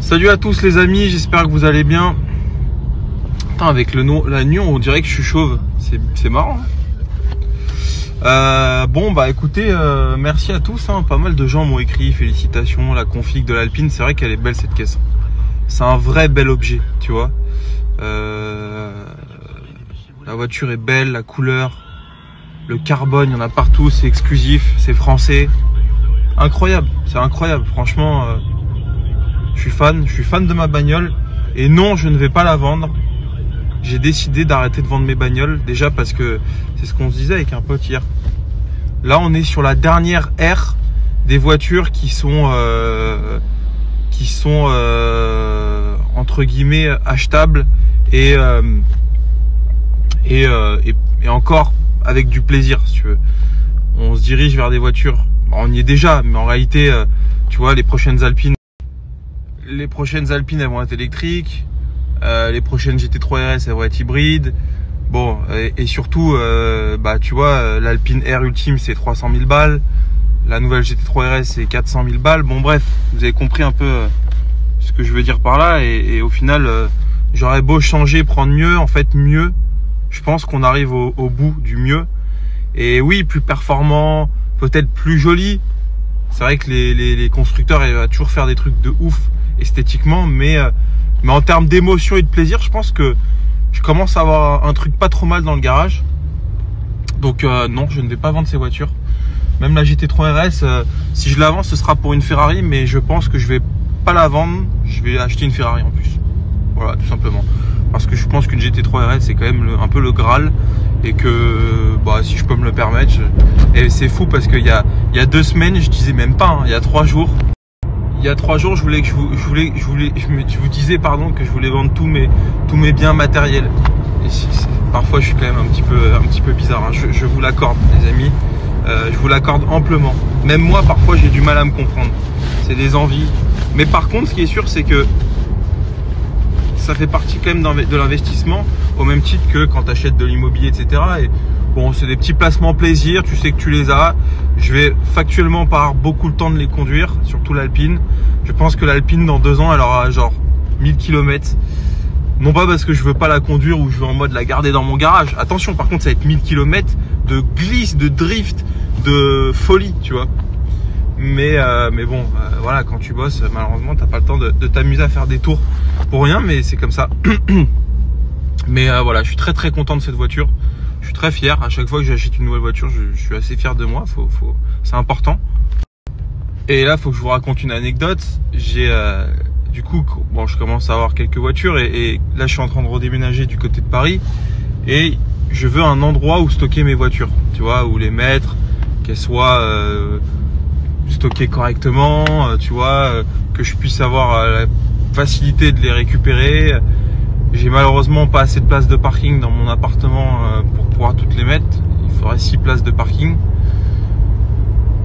Salut à tous les amis, j'espère que vous allez bien. Putain, avec la nuit on dirait que je suis chauve, c'est marrant. Bon bah écoutez, merci à tous, hein. Pas mal de gens m'ont écrit félicitations, la config de l'Alpine, c'est vrai qu'elle est belle cette caisse. C'est un vrai bel objet, tu vois. La voiture est belle, la couleur, le carbone, il y en a partout, c'est exclusif, c'est français. Incroyable, c'est incroyable, franchement. Je suis fan de ma bagnole. Et non, je ne vais pas la vendre. J'ai décidé d'arrêter de vendre mes bagnoles. Déjà parce que c'est ce qu'on se disait avec un pote hier. Là, on est sur la dernière ère des voitures qui sont entre guillemets achetables et encore avec du plaisir, si tu veux. On se dirige vers des voitures. On y est déjà, mais en réalité, tu vois, les prochaines Alpines, elles vont être électriques. Les prochaines GT3 RS, elles vont être hybrides. Bon, et surtout, bah, tu vois, l'Alpine R Ultime, c'est 300 000 balles. La nouvelle GT3 RS, c'est 400 000 balles. Bon, bref, vous avez compris un peu ce que je veux dire par là. Et au final, j'aurais beau changer, prendre mieux. En fait, mieux, je pense qu'on arrive au bout du mieux. Et oui, plus performant, peut-être plus joli. C'est vrai que les constructeurs, ils vont toujours faire des trucs de ouf esthétiquement, mais en termes d'émotion et de plaisir, je pense que je commence à avoir un truc pas trop mal dans le garage. Donc non, je ne vais pas vendre ces voitures. Même la GT3 RS, si je la vends, ce sera pour une Ferrari, mais je pense que je vais pas la vendre. Je vais acheter une Ferrari en plus. Voilà, tout simplement. Parce que je pense qu'une GT3 RS, c'est quand même un peu le Graal. Et que bah, si je peux me le permettre, et c'est fou parce qu'il y a 2 semaines, je disais même pas, hein, il y a 3 jours. Il y a 3 jours, je vous disais pardon que je voulais vendre tous mes biens matériels. Et parfois, je suis quand même un petit peu bizarre. Hein. Je vous l'accorde, les amis. Je vous l'accorde amplement. Même moi, parfois, j'ai du mal à me comprendre. C'est des envies. Mais par contre, ce qui est sûr, c'est que ça fait partie quand même de l'investissement, au même titre que quand tu achètes de l'immobilier, etc. Et bon, c'est des petits placements plaisir, tu sais que tu les as. Je vais factuellement pas avoir beaucoup le temps de les conduire, surtout l'Alpine. Je pense que l'Alpine, dans 2 ans, elle aura genre 1000 km. Non pas parce que je veux pas la conduire ou je veux en mode la garder dans mon garage. Attention, par contre, ça va être 1000 km de glisse, de drift, de folie, tu vois. Mais bon, voilà, quand tu bosses, malheureusement, t'as pas le temps de t'amuser à faire des tours pour rien, mais c'est comme ça. Mais voilà, je suis très content de cette voiture. Je suis très fier. À chaque fois que j'achète une nouvelle voiture, je suis assez fier de moi. C'est important. Et là, faut que je vous raconte une anecdote. Du coup, bon, je commence à avoir quelques voitures et là, je suis en train de redéménager du côté de Paris et je veux un endroit où stocker mes voitures. Tu vois, où les mettre, qu'elles soient stockées correctement. Tu vois, que je puisse avoir la facilité de les récupérer. J'ai malheureusement pas assez de place de parking dans mon appartement pour pouvoir toutes les mettre. Il faudrait 6 places de parking.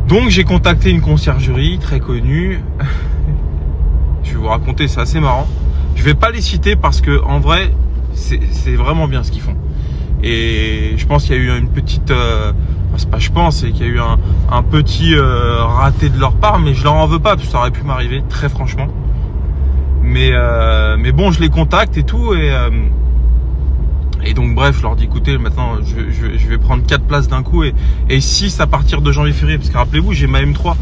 Donc j'ai contacté une conciergerie très connue. Je vais vous raconter, c'est assez marrant. Je vais pas les citer parce que en vrai, c'est vraiment bien ce qu'ils font. Et je pense qu'il y a eu une petite... c'est pas je pense, c'est qu'il y a eu un petit raté de leur part, mais je leur en veux pas parce que ça aurait pu m'arriver, très franchement. Mais bon, je les contacte et tout et donc bref, je leur dis écoutez, maintenant je vais prendre 4 places d'un coup et 6 à partir de janvier-février, parce que rappelez-vous, j'ai ma M3.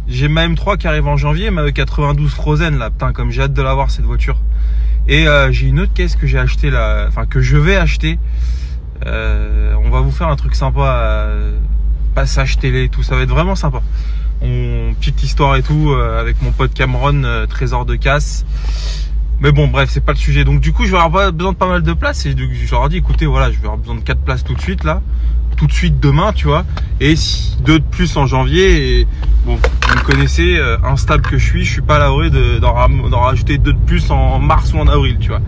J'ai ma M3 qui arrive en janvier, ma 92 Frozen là, putain, comme j'ai hâte de l'avoir cette voiture. Et j'ai une autre caisse que j'ai acheté là, enfin que je vais acheter. On va vous faire un truc sympa, passage télé et tout, ça va être vraiment sympa. Petite histoire et tout avec mon pote Cameron, trésor de casse. Mais bon, bref, c'est pas le sujet. Donc du coup, je vais avoir besoin de pas mal de places et je leur ai dit écoutez, voilà, je vais avoir besoin de 4 places tout de suite là, tout de suite demain, tu vois, et 2 de plus en janvier. Et bon, vous me connaissez, instable que je suis pas à l'abri d'en rajouter 2 de plus en mars ou en avril, tu vois.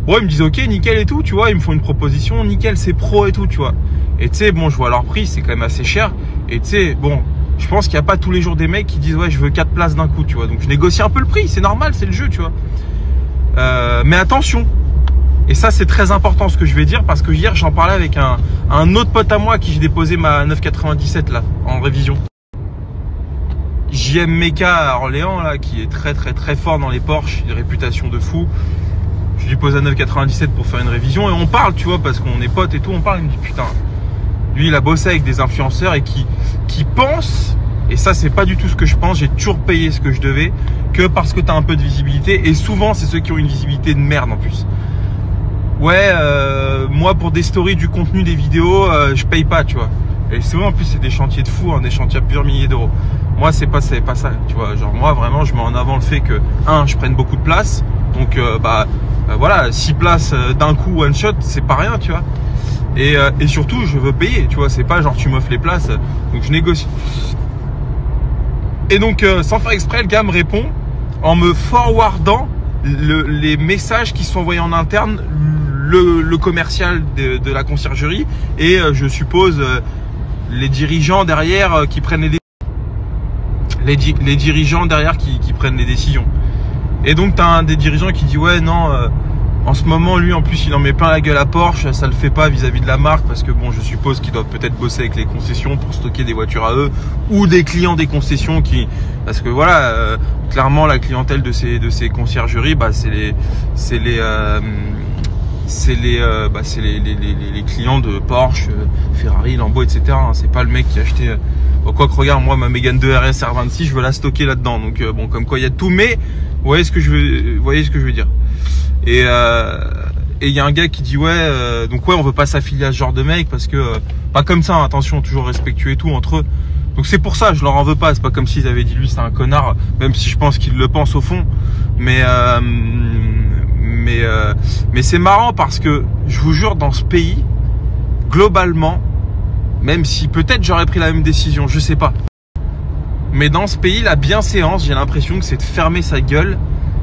Bon, ils me disent ok, nickel et tout, tu vois, ils me font une proposition, nickel, c'est pro et tout, tu vois. Et tu sais, bon, je vois leur prix, c'est quand même assez cher. Et tu sais, bon, je pense qu'il n'y a pas tous les jours des mecs qui disent ouais, je veux 4 places d'un coup, tu vois. Donc je négocie un peu le prix, c'est normal, c'est le jeu, tu vois. Mais attention, et ça c'est très important ce que je vais dire, parce que hier j'en parlais avec un autre pote à moi à qui j'ai déposé ma 997 là, en révision. JM Mecha à Orléans là, qui est très fort dans les Porsche, une réputation de fou. Je lui pose à 9,97 pour faire une révision et on parle, tu vois, parce qu'on est potes et tout, on parle, il me dit putain, lui il a bossé avec des influenceurs et qui pensent, et ça c'est pas du tout ce que je pense, j'ai toujours payé ce que je devais, que parce que tu as un peu de visibilité, et souvent c'est ceux qui ont une visibilité de merde en plus. Ouais, moi pour des stories, du contenu, des vidéos, je paye pas, tu vois. Et souvent en plus c'est des chantiers de fou, hein, des chantiers à plusieurs milliers d'euros. Moi c'est pas ça, tu vois. Genre moi vraiment je mets en avant le fait que je prenne beaucoup de place. Donc voilà, 6 places d'un coup one shot, c'est pas rien, tu vois. Et surtout je veux payer, tu vois. C'est pas genre tu m'offres les places, donc je négocie. Et donc sans faire exprès, le gars me répond en me forwardant les messages qui sont envoyés en interne, le commercial de la conciergerie et je suppose les dirigeants derrière qui prennent les dirigeants derrière qui prennent les décisions. Et donc tu as un des dirigeants qui dit ouais non, en ce moment lui en plus il en met plein la gueule à Porsche, ça le fait pas vis-à-vis de la marque parce que bon je suppose qu'ils doivent peut-être bosser avec les concessions pour stocker des voitures à eux ou des clients des concessions parce que voilà clairement la clientèle de ces conciergeries c'est les clients de Porsche, Ferrari, Lambo, etc. C'est pas le mec qui a acheté. Quoi que regarde, moi ma Mégane 2 RS R26, je veux la stocker là-dedans. Donc bon, comme quoi il y a de tout, mais vous voyez ce que je veux dire. Et il y a un gars qui dit ouais, donc ouais, on veut pas s'affilier à ce genre de mec parce que pas comme ça. Hein, attention, toujours respectueux et tout entre eux. Donc c'est pour ça, je leur en veux pas. C'est pas comme s'ils avaient dit lui c'est un connard, même si je pense qu'ils le pensent au fond. Mais c'est marrant parce que je vous jure, dans ce pays, globalement, même si peut-être j'aurais pris la même décision, je sais pas. Mais dans ce pays, la bienséance, j'ai l'impression que c'est de fermer sa gueule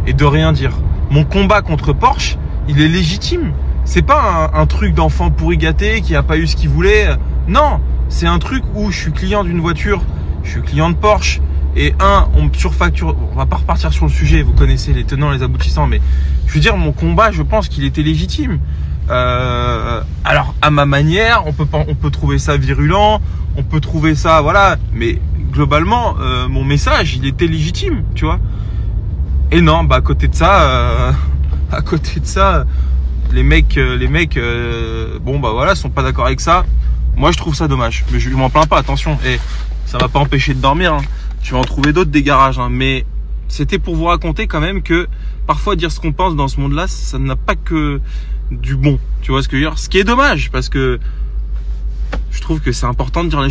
et de rien dire. Mon combat contre Porsche, il est légitime. C'est pas un truc d'enfant pourri gâté qui a pas eu ce qu'il voulait. Non, c'est un truc où je suis client d'une voiture, je suis client de Porsche. Et on me surfacture, on va pas repartir sur le sujet, vous connaissez les tenants, les aboutissants, mais je veux dire, mon combat, je pense qu'il était légitime. Alors, à ma manière, on peut trouver ça virulent, on peut trouver ça, voilà, mais globalement, mon message, il était légitime, tu vois. Et non, bah à côté de ça, les mecs, bon bah voilà, sont pas d'accord avec ça. Moi, je trouve ça dommage, mais je m'en plains pas, attention. Et ça m'a pas empêché de dormir. Hein. Je vais en trouver d'autres des garages, hein. Mais c'était pour vous raconter quand même que parfois dire ce qu'on pense dans ce monde-là, ça n'a pas que du bon. Tu vois ce que je veux dire? Ce qui est dommage, parce que je trouve que c'est important de dire les choses.